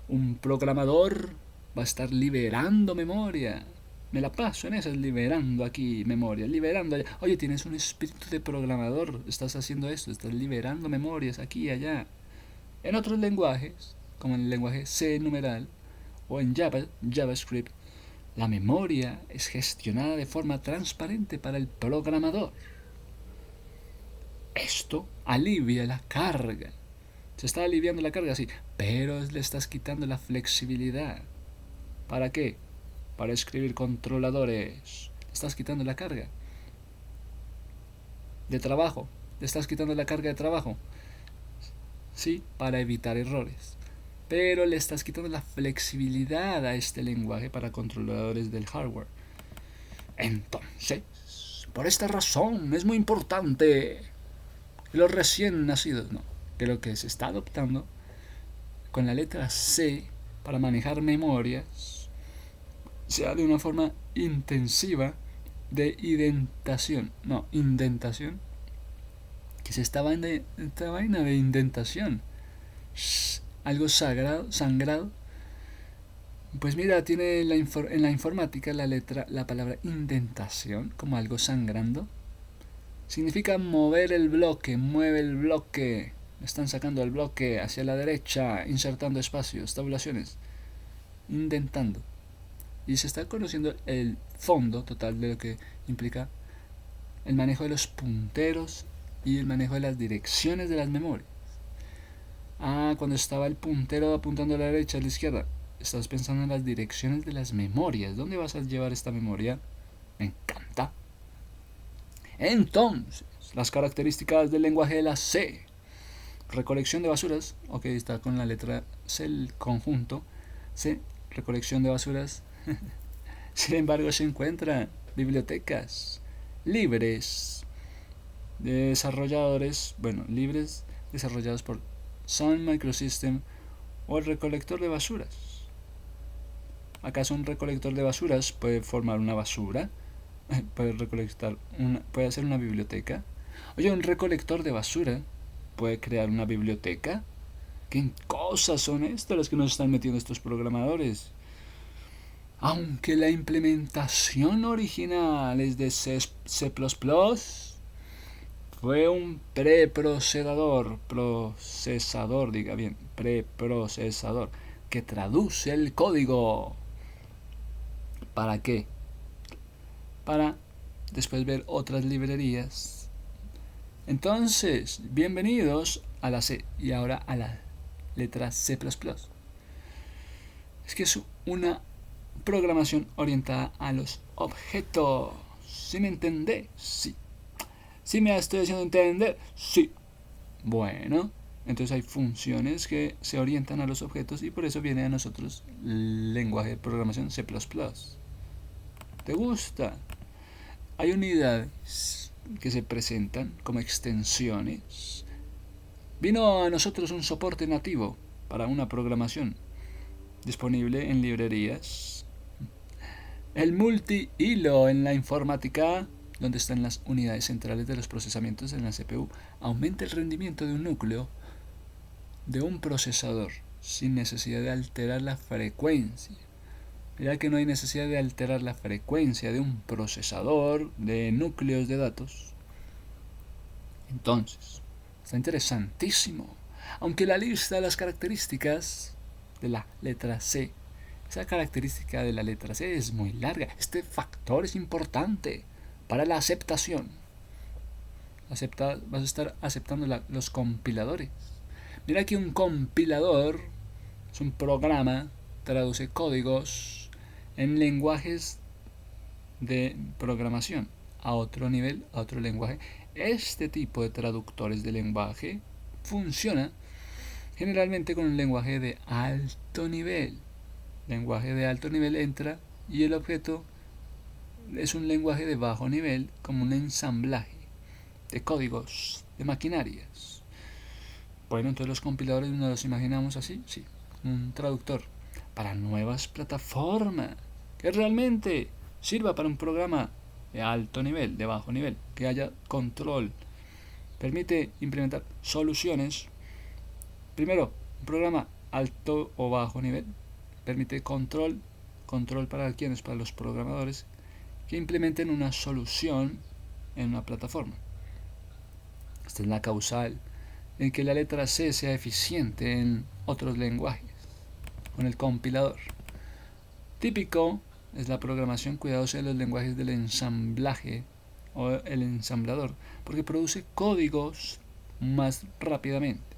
Un programador va a estar liberando memoria. Me la paso en esas, liberando aquí memoria, liberando allá. Oye, tienes un espíritu de programador, estás haciendo esto, estás liberando memorias aquí y allá. En otros lenguajes, como en el lenguaje C numeral o en JavaScript, la memoria es gestionada de forma transparente para el programador. Esto alivia la carga. Se está aliviando la carga, sí, pero le estás quitando la flexibilidad. ¿Para qué? Para escribir controladores. Le estás quitando la carga de trabajo. Le estás quitando la carga de trabajo. Sí, para evitar errores. Pero le estás quitando la flexibilidad a este lenguaje para controladores del hardware. Entonces, por esta razón es muy importante que los recién nacidos, que lo que se está adoptando con la letra C para manejar memorias sea de una forma intensiva de indentación. ¿Qué es esta vaina de indentación? Algo sangrado. Pues mira, tiene en la informática la palabra indentación como algo sangrando. Significa mover el bloque, mueve el bloque. Están sacando el bloque hacia la derecha, insertando espacios, tabulaciones, indentando. Y se está conociendo el fondo total de lo que implica el manejo de los punteros y el manejo de las direcciones de las memorias. Cuando estaba el puntero apuntando a la derecha, a la izquierda, estás pensando en las direcciones de las memorias. ¿Dónde vas a llevar esta memoria? Me encanta. Entonces, las características del lenguaje de la C. Recolección de basuras. Ok, está con la letra C, el conjunto. C, recolección de basuras. Sin embargo, se encuentran bibliotecas libres de desarrolladores, libres desarrollados por Sun Microsystem o el recolector de basuras. ¿Acaso un recolector de basuras puede formar una basura? ¿Puede hacer una biblioteca? Oye, un recolector de basura puede crear una biblioteca. ¿Qué cosas son estas las que nos están metiendo estos programadores? Aunque la implementación original es de C++, fue un preprocesador, preprocesador, que traduce el código. ¿Para qué? Para después ver otras librerías. Entonces, bienvenidos a la C y ahora a la letra C++. Es que es una programación orientada a los objetos. ¿Sí me entendés? Sí. ¿Sí me estoy haciendo entender? Sí. Bueno, entonces hay funciones que se orientan a los objetos y por eso viene a nosotros el lenguaje de programación C++. ¿Te gusta? Hay unidades que se presentan como extensiones. Vino a nosotros un soporte nativo para una programación disponible en librerías. El multihilo en la informática, donde están las unidades centrales de los procesamientos en la CPU, aumenta el rendimiento de un núcleo de un procesador sin necesidad de alterar la frecuencia. ya que no hay necesidad de alterar la frecuencia de un procesador de núcleos de datos. Entonces, está interesantísimo. Aunque la lista de las características de la letra C, esa característica de la letra C es muy larga. Este factor es importante para la aceptación. Vas a estar aceptando los compiladores. Mira que un compilador es un programa, traduce códigos en lenguajes de programación a otro nivel, a otro lenguaje. Este tipo de traductores de lenguaje funciona generalmente con un lenguaje de alto nivel. Lenguaje de alto nivel entra y el objeto es un lenguaje de bajo nivel, como un ensamblaje de códigos, de maquinarias. Bueno, entonces los compiladores nos los imaginamos así, sí, un traductor para nuevas plataformas que realmente sirva para un programa de alto nivel, de bajo nivel, que haya control, permite implementar soluciones. Primero, un programa alto o bajo nivel permite control para quienes, para los programadores que implementen una solución en una plataforma. Esta es la causal en que la letra C sea eficiente en otros lenguajes, con el compilador. Típico es la programación cuidadosa de los lenguajes del ensamblaje o el ensamblador, porque produce códigos más rápidamente,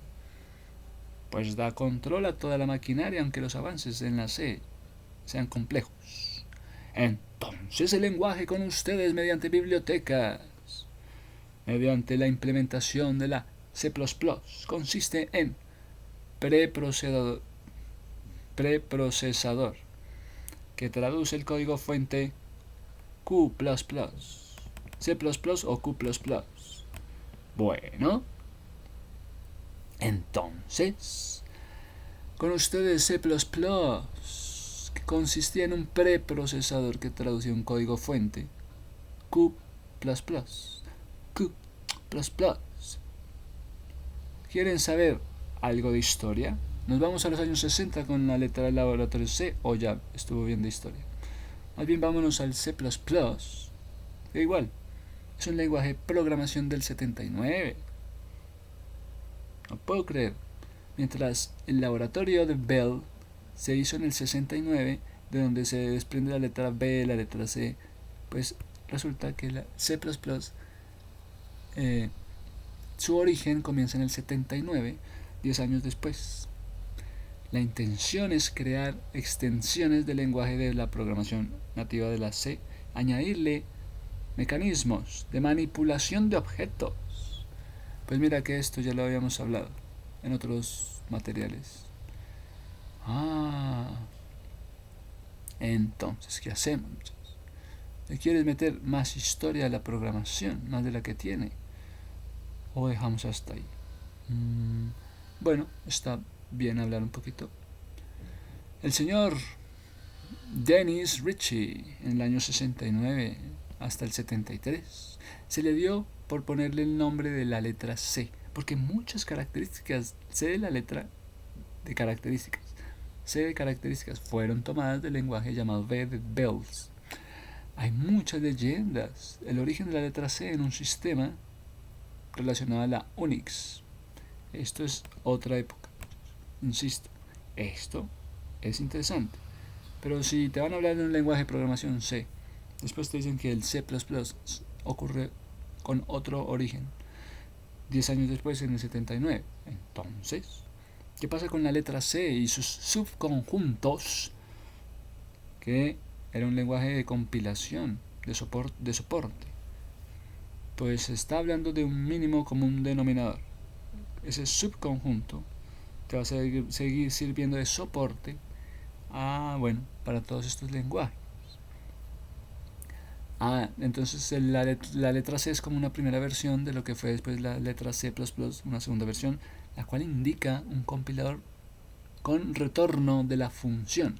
pues da control a toda la maquinaria, aunque los avances en la C sean complejos. Entonces el lenguaje con ustedes mediante bibliotecas, mediante la implementación de la C++, consiste en preprocesador, que traduce el código fuente Q++, C++ o Q++. Bueno, entonces, con ustedes C++, que consistía en un preprocesador que traducía un código fuente Q++. Q++. ¿Quieren saber algo de historia? Nos vamos a los años 60 con la letra del laboratorio C, o ya estuvo bien de historia. Más bien vámonos al C++, que igual es un lenguaje de programación del 79. No puedo creer. Mientras el laboratorio de Bell se hizo en el 69, de donde se desprende la letra B, la letra C, pues resulta que la C++, su origen comienza en el 79, 10 años después. La intención es crear extensiones del lenguaje de la programación nativa de la C, añadirle mecanismos de manipulación de objetos. Pues mira que esto ya lo habíamos hablado en otros materiales. Entonces, ¿qué hacemos? ¿Le quieres meter más historia a la programación, más de la que tiene? ¿O dejamos hasta ahí? Bueno, está bien hablar un poquito. El señor Dennis Ritchie, en el año 69 hasta el 73, se le dio por ponerle el nombre de la letra C, porque muchas características C de la letra de características C de características fueron tomadas del lenguaje llamado B de Bells. Hay muchas leyendas. El origen de la letra C en un sistema relacionado a la Unix. Esto es otra época. Insisto, esto es interesante. Pero si te van a hablar de un lenguaje de programación C, después te dicen que el C++ ocurre con otro origen, 10 años después, en el 79. Entonces, ¿qué pasa con la letra C y sus subconjuntos? Que era un lenguaje de compilación, de soporte. Pues se está hablando de un mínimo común denominador. Ese subconjunto te va a seguir sirviendo de soporte para todos estos lenguajes. Entonces la letra C es como una primera versión de lo que fue después la letra C++, una segunda versión, la cual indica un compilador con retorno de la función.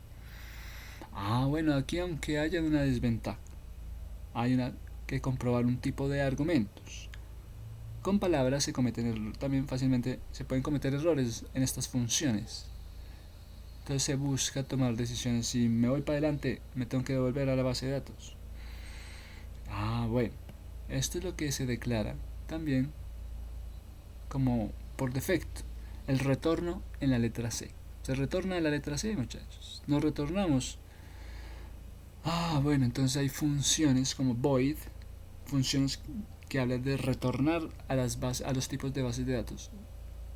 Bueno, aquí aunque haya una desventaja, hay que comprobar un tipo de argumentos. Con palabras también fácilmente se pueden cometer errores en estas funciones. Entonces se busca tomar decisiones. Si me voy para adelante, me tengo que devolver a la base de datos. Bueno, esto es lo que se declara también como por defecto el retorno en la letra C. Se retorna a la letra C, muchachos. Nos retornamos. Bueno, entonces hay funciones como void, funciones que hablan de retornar a los tipos de bases de datos.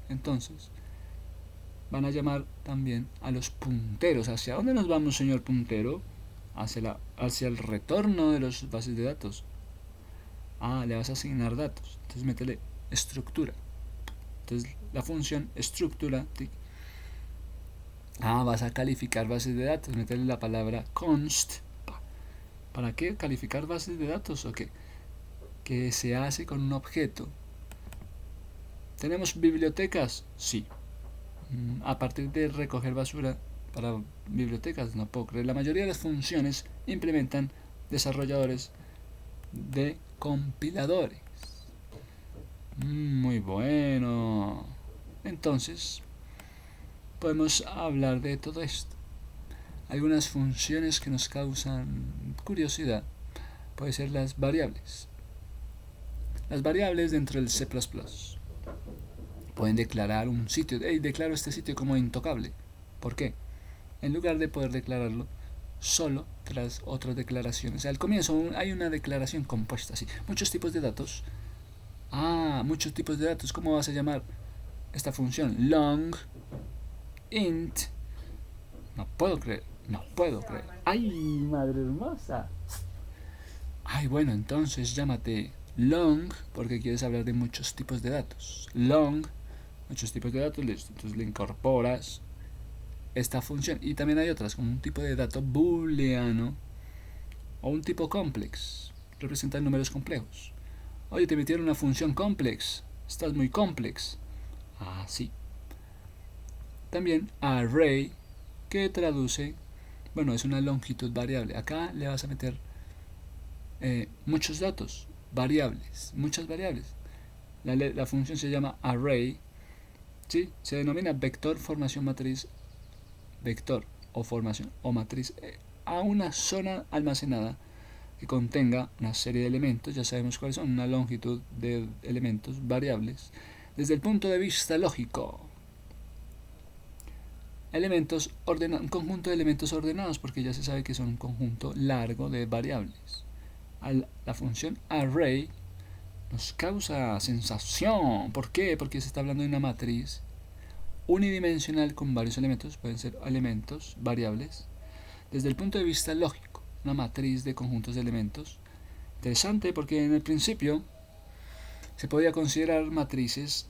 Entonces, van a llamar también a los punteros. ¿Hacia dónde nos vamos, señor puntero? Hacia el retorno de las bases de datos. Le vas a asignar datos. Entonces métele estructura. Entonces la función estructura. Vas a calificar bases de datos. Métele la palabra const. ¿Para qué? ¿Calificar bases de datos o qué? Que se hace con un objeto. ¿Tenemos bibliotecas? Sí. A partir de recoger basura para bibliotecas, no puedo creer. La mayoría de las funciones implementan desarrolladores de compiladores. Muy bueno. Entonces, podemos hablar de todo esto. Algunas funciones que nos causan curiosidad pueden ser las variables. Las variables dentro del C++ pueden declarar un sitio. Declaro este sitio como intocable. ¿Por qué? En lugar de poder declararlo solo tras otras declaraciones. Al comienzo hay una declaración compuesta, así. Muchos tipos de datos. Muchos tipos de datos. ¿Cómo vas a llamar esta función? Long int. No puedo creer. ¡Ay, madre hermosa! Bueno, entonces llámate long, porque quieres hablar de muchos tipos de datos. Long, muchos tipos de datos, listo. Entonces le incorporas esta función. Y también hay otras, como un tipo de dato booleano o un tipo complex. Representan números complejos. Oye, te metieron una función complex. Estás muy complex. Sí. También array, que traduce, es una longitud variable. Acá le vas a meter muchos datos, muchas variables. La función se llama array. ¿Sí? Se denomina vector, formación, matriz, vector o formación o matriz a una zona almacenada que contenga una serie de elementos. Ya sabemos cuáles son, una longitud de elementos variables desde el punto de vista lógico. Un conjunto de elementos ordenados, porque ya se sabe que son un conjunto largo de variables. La función array nos causa sensación. ¿Por qué? Porque se está hablando de una matriz unidimensional con varios elementos, pueden ser elementos, variables, desde el punto de vista lógico, una matriz de conjuntos de elementos. Interesante, porque en el principio se podía considerar matrices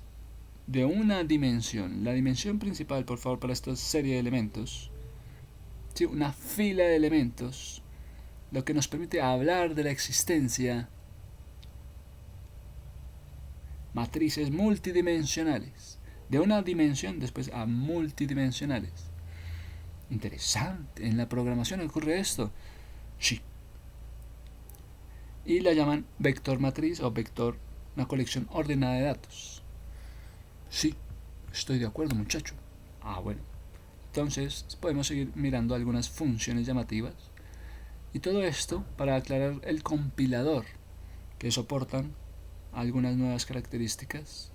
de una dimensión. La dimensión principal, por favor, para esta serie de elementos, ¿sí? Una fila de elementos, lo que nos permite hablar de la existencia matrices multidimensionales, de una dimensión después a multidimensionales. Interesante, en la programación ocurre esto. Sí. Y la llaman vector matriz o vector, una colección ordenada de datos. Sí, estoy de acuerdo, muchacho. Bueno. Entonces podemos seguir mirando algunas funciones llamativas. Y todo esto para aclarar el compilador, que soportan algunas nuevas características.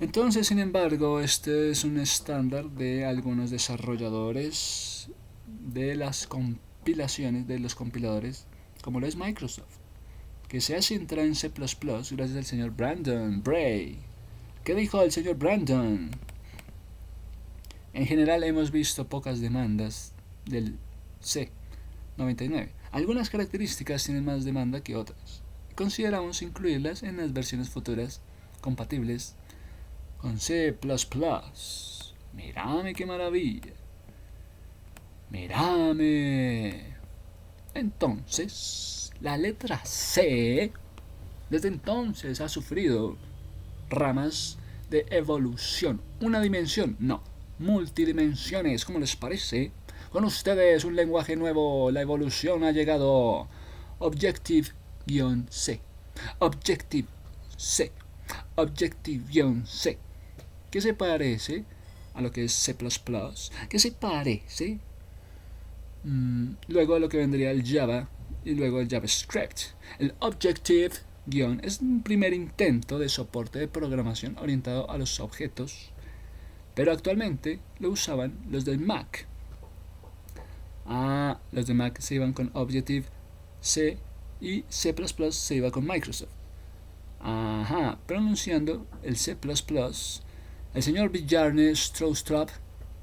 Entonces, sin embargo, este es un estándar de algunos desarrolladores de las compilaciones, de los compiladores, como lo es Microsoft, que se centra en C++ gracias al señor Brandon Bray. ¿Qué dijo el señor Brandon? En general hemos visto pocas demandas del C99. Algunas características tienen más demanda que otras. Consideramos incluirlas en las versiones futuras compatibles con C++. Mírame qué maravilla. Mírame. Entonces, la letra C desde entonces ha sufrido ramas de evolución. ¿Una dimensión? No. Multidimensiones, ¿cómo les parece? Con ustedes un lenguaje nuevo, la evolución ha llegado. Objective-C. Objective-C. Objective-C. ¿Qué se parece a lo que es C++, que se parece luego a lo que vendría el Java y luego el JavaScript. El Objective es un primer intento de soporte de programación orientado a los objetos, pero actualmente lo usaban los del Mac. Los de Mac se iban con Objective C y C++ se iba con Microsoft. Pronunciando el C++, el señor Bjarne Stroustrup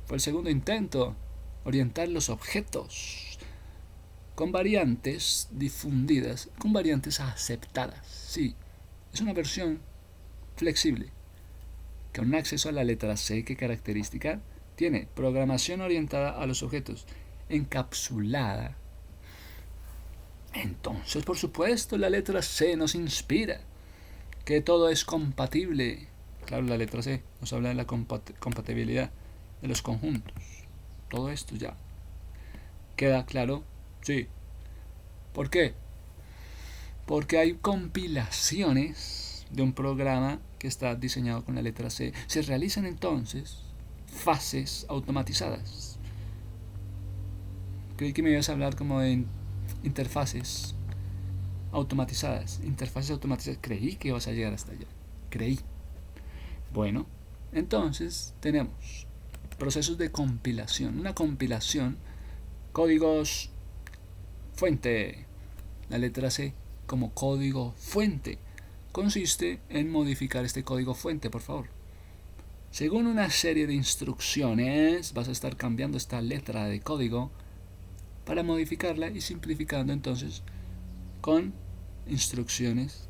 fue el segundo intento, orientar los objetos con variantes difundidas, con variantes aceptadas. Sí, es una versión flexible, con acceso a la letra C. ¿Qué característica tiene? Programación orientada a los objetos, encapsulada. Entonces, por supuesto, la letra C nos inspira que todo es compatible. Claro, la letra C nos habla de la compatibilidad de los conjuntos. Todo esto ya queda claro. Sí. ¿Por qué? Porque hay compilaciones de un programa que está diseñado con la letra C. Se realizan entonces fases automatizadas. Creí que me ibas a hablar como de interfaces automatizadas. Interfaces automatizadas. Creí que ibas a llegar hasta allá. Creí. Bueno, entonces tenemos procesos de compilación. Una compilación, códigos fuente. La letra C como código fuente. Consiste en modificar este código fuente, por favor. Según una serie de instrucciones, vas a estar cambiando esta letra de código para modificarla y simplificando entonces con instrucciones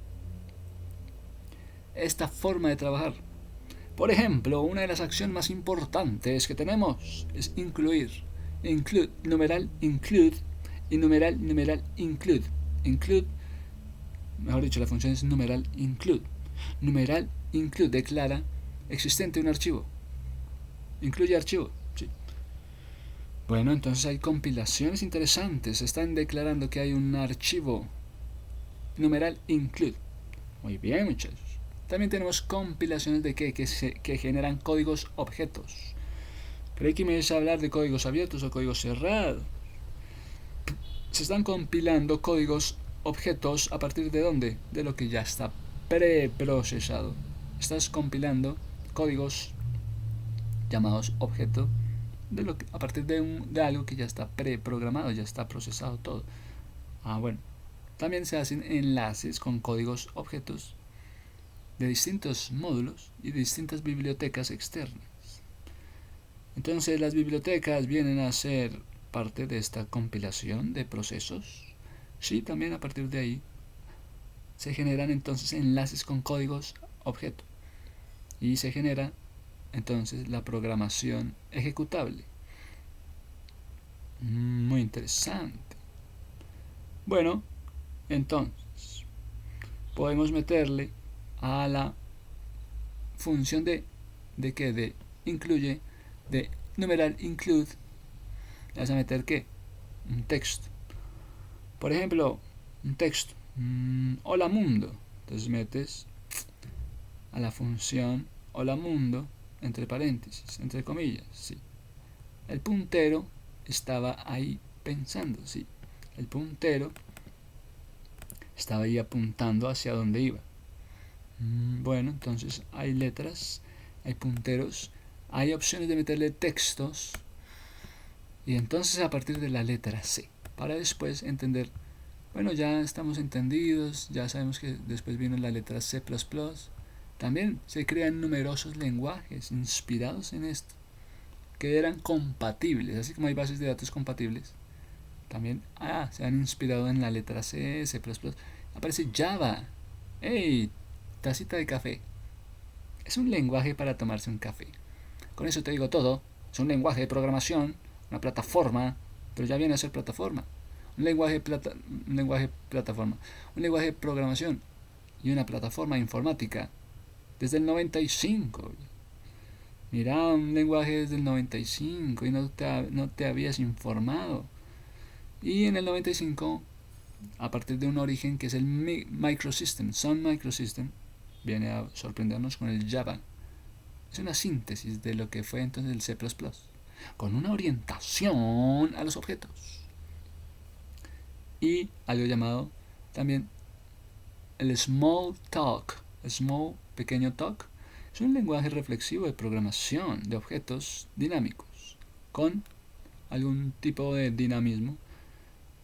esta forma de trabajar. Por ejemplo, una de las acciones más importantes que tenemos es incluir. Include, numeral include y numeral include. Include, mejor dicho, la función es numeral include. Numeral include declara existente un archivo. Incluye archivo. Sí. Bueno, entonces hay compilaciones interesantes. Están declarando que hay un archivo. Numeral include. Muy bien, muchachos. También tenemos compilaciones de que generan códigos objetos. Creí que me ibas a hablar de códigos abiertos o códigos cerrados. Se están compilando códigos objetos a partir de ¿dónde? De lo que ya está preprocesado. Estás compilando códigos llamados objeto a partir de algo que ya está preprogramado, ya está procesado todo. Bueno. También se hacen enlaces con códigos objetos de distintos módulos y de distintas bibliotecas externas. Entonces las bibliotecas vienen a ser parte de esta compilación de procesos. Sí, también a partir de ahí se generan entonces enlaces con códigos objeto y se genera entonces la programación ejecutable. Muy interesante. Bueno, entonces podemos meterle a la función de incluye, de numeral include, le vas a meter ¿qué? Un texto. Por ejemplo, un texto. Hola mundo. Entonces metes a la función hola mundo entre paréntesis, entre comillas, sí. El puntero estaba ahí pensando, sí. El puntero estaba ahí apuntando hacia donde iba. Bueno, entonces hay letras, hay punteros, hay opciones de meterle textos y entonces a partir de la letra C, para después entender, bueno, ya estamos entendidos, ya sabemos que después vino la letra C++, también se crean numerosos lenguajes inspirados en esto, que eran compatibles, así como hay bases de datos compatibles, también se han inspirado en la letra C, C++, aparece Java. ¡Hey! Tacita de café. Es un lenguaje para tomarse un café. Con eso te digo todo. Es un lenguaje de programación, una plataforma, pero ya viene a ser plataforma. Un lenguaje plataforma, un lenguaje de programación y una plataforma informática desde el 95. Mira, un lenguaje desde el 95 y no te habías informado. Y en el 95, a partir de un origen que es el Microsystem, Sun Microsystem, viene a sorprendernos con el Java. Es una síntesis de lo que fue entonces el C++, con una orientación a los objetos. Y algo llamado también el Small Talk. Small, pequeño talk, es un lenguaje reflexivo de programación de objetos dinámicos con algún tipo de dinamismo.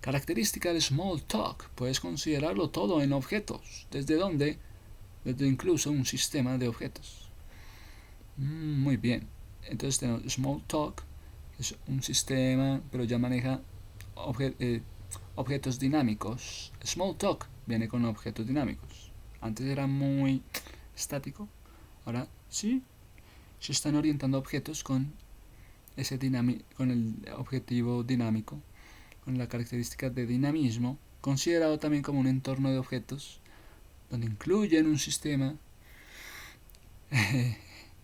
Característica del Small Talk, puedes considerarlo todo en objetos, desde incluso un sistema de objetos. Muy bien, entonces tenemos Small Talk, es un sistema, pero ya maneja objetos dinámicos. Small Talk viene con objetos dinámicos. Antes era muy estático, ahora sí se están orientando objetos con con el objetivo dinámico, con la característica de dinamismo, considerado también como un entorno de objetos donde incluyen un sistema.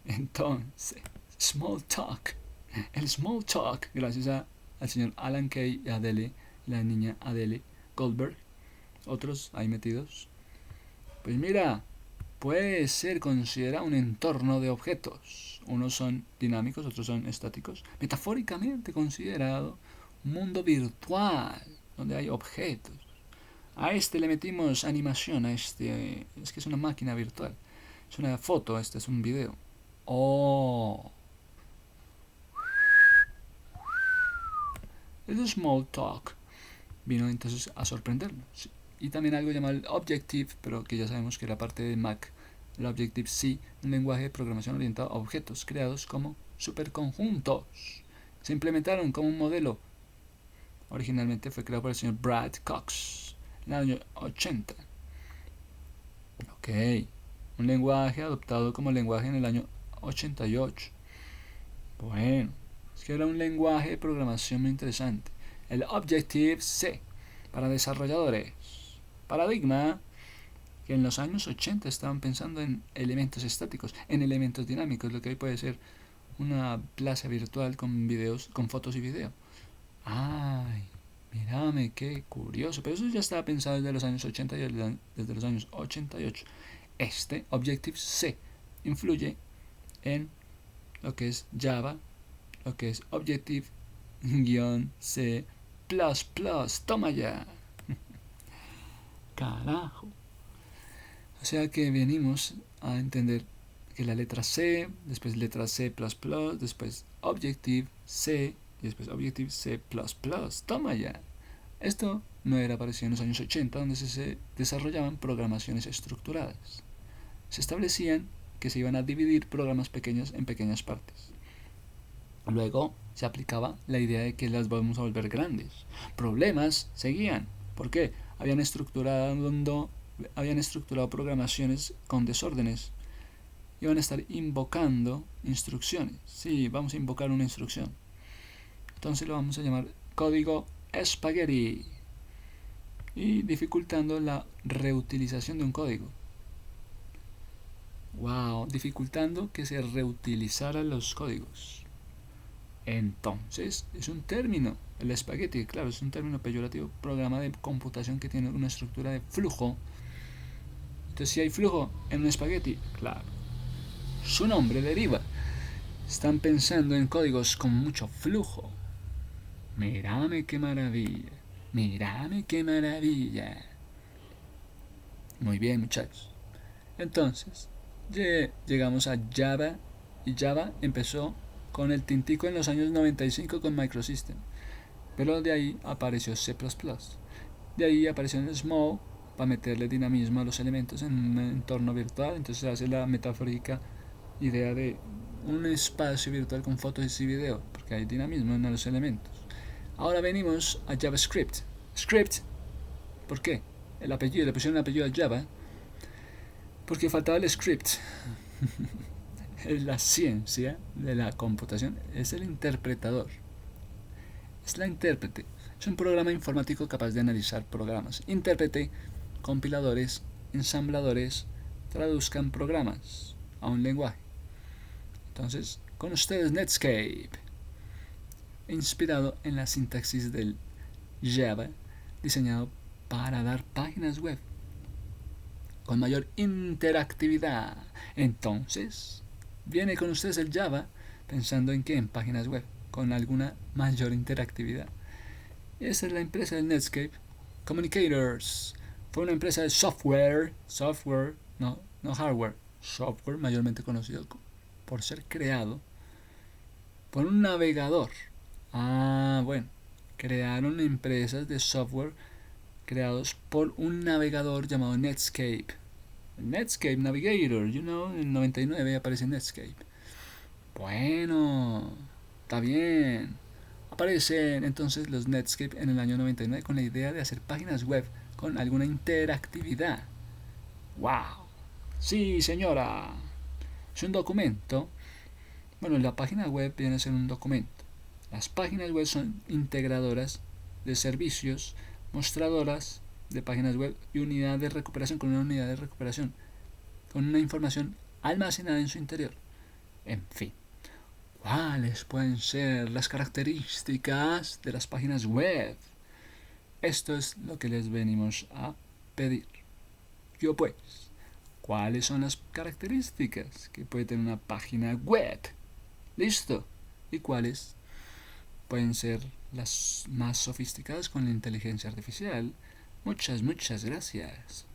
Entonces, Small Talk. El Small Talk, gracias al señor Alan Kay y a Adele, la niña Adele Goldberg, otros ahí metidos. Pues mira, puede ser considerado un entorno de objetos. Unos son dinámicos, otros son estáticos. Metafóricamente considerado un mundo virtual donde hay objetos. A este le metimos animación, es que es una máquina virtual. Es una foto, este es un video. Oh. El Small Talk vino entonces a sorprendernos. Y también algo llamado el Objective, pero que ya sabemos que era parte de Mac. El Objective-C, un lenguaje de programación orientado a objetos creados como superconjuntos. Se implementaron como un modelo. Originalmente fue creado por el señor Brad Cox en el año 80. Ok, un lenguaje adoptado como lenguaje en el año 88. Bueno, es que era un lenguaje de programación muy interesante. El Objective-C para desarrolladores. Paradigma que en los años 80 estaban pensando en elementos estáticos, en elementos dinámicos, lo que hoy puede ser una plaza virtual con videos, con fotos y video. Ay, mírame, qué curioso. Pero eso ya estaba pensado desde los años 80 y desde los años 88. Este Objective-C influye en lo que es Java, lo que es Objective-C++. Toma ya. Carajo. O sea que venimos a entender que la letra C, después letra C++, después Objective-C y después Objective-C++. Toma ya. Esto no era parecido en los años 80, donde se desarrollaban programaciones estructuradas. Se establecían que se iban a dividir programas pequeños en pequeñas partes. Luego se aplicaba la idea de que las vamos a volver grandes. Problemas seguían. ¿Por qué? Habían estructurado programaciones con desórdenes. Iban a estar invocando instrucciones. Sí, vamos a invocar una instrucción. Entonces lo vamos a llamar código spaghetti. Y dificultando la reutilización de un código. Wow, dificultando que se reutilizaran los códigos. Entonces, es un término, el spaghetti, claro, es un término peyorativo, programa de computación que tiene una estructura de flujo. Entonces, si hay flujo en un spaghetti, claro, su nombre deriva. Están pensando en códigos con mucho flujo. Mírame qué maravilla, mírame qué maravilla. Muy bien, muchachos. Entonces, llegamos a Java, y Java empezó con el tintico en los años 95 con Microsystem. Pero de ahí apareció C++. De ahí apareció el Small para meterle dinamismo a los elementos en un entorno virtual. Entonces se hace la metafórica idea de un espacio virtual con fotos y video, porque hay dinamismo en los elementos. Ahora venimos a JavaScript. Script, ¿por qué? El apellido, le pusieron el apellido a Java porque faltaba el script. Es la ciencia de la computación, es el interpretador, es la intérprete. Es un programa informático capaz de analizar programas. Intérprete, compiladores, ensambladores, traduzcan programas a un lenguaje. Entonces, con ustedes Netscape, inspirado en la sintaxis del Java, diseñado para dar páginas web con mayor interactividad. Entonces, viene con ustedes el Java pensando en qué, en páginas web, con alguna mayor interactividad. Y esta es la empresa del Netscape Communicators. Fue una empresa de software, no hardware, software mayormente conocido por ser creado por un navegador. Bueno, crearon empresas de software creados por un navegador llamado Netscape. Netscape Navigator, en 99 aparece Netscape. Bueno, está bien. Aparecen entonces los Netscape en el año 99 con la idea de hacer páginas web con alguna interactividad. ¡Wow! Sí, señora. Es un documento. Bueno, la página web viene a ser un documento. Las páginas web son integradoras de servicios, mostradoras de páginas web y unidad de recuperación, con una unidad de recuperación, con una información almacenada en su interior. En fin, ¿cuáles pueden ser las características de las páginas web? Esto es lo que les venimos a pedir. Yo pues, ¿cuáles son las características que puede tener una página web? ¿Listo? ¿Y cuáles pueden ser las más sofisticadas con la inteligencia artificial? Muchas gracias.